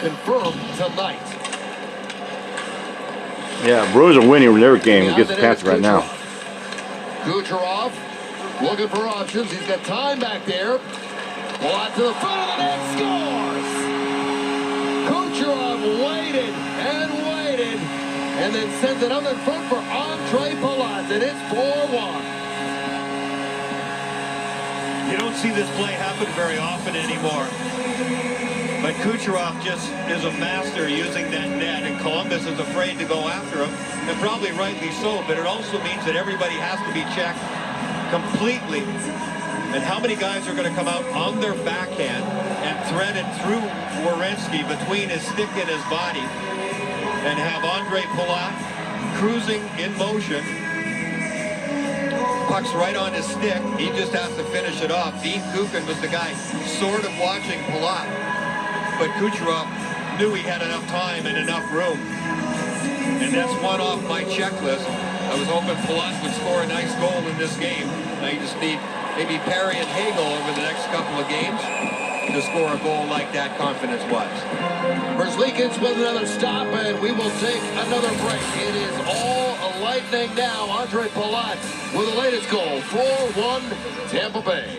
confirmed tonight. Yeah, Brewers are winning their game against the Pats right now. Kucherov looking for options. He's got time back there. Pull out to the front of the net, scores! Kucherov waited and then sends it up in front for Andre Palat, and it's 4-1. You don't see this play happen very often anymore. But Kucherov just is a master using that net, and Columbus is afraid to go after him, and probably rightly so, but it also means that everybody has to be checked completely. And how many guys are going to come out on their backhand and thread it through Werenski between his stick and his body and have Andre Palat cruising in motion. Puck's right on his stick. He just has to finish it off. Dean Kukan was the guy sort of watching Palat, but Kucherov knew he had enough time and enough room. And that's one off my checklist. I was hoping Palat would score a nice goal in this game. Now you just need maybe Perry and Hagel over the next couple of games to score a goal like that confidence-wise. Merzlikins with another stop, and we will take another break. It is all lightning now. Andre Palat with the latest goal, 4-1 Tampa Bay.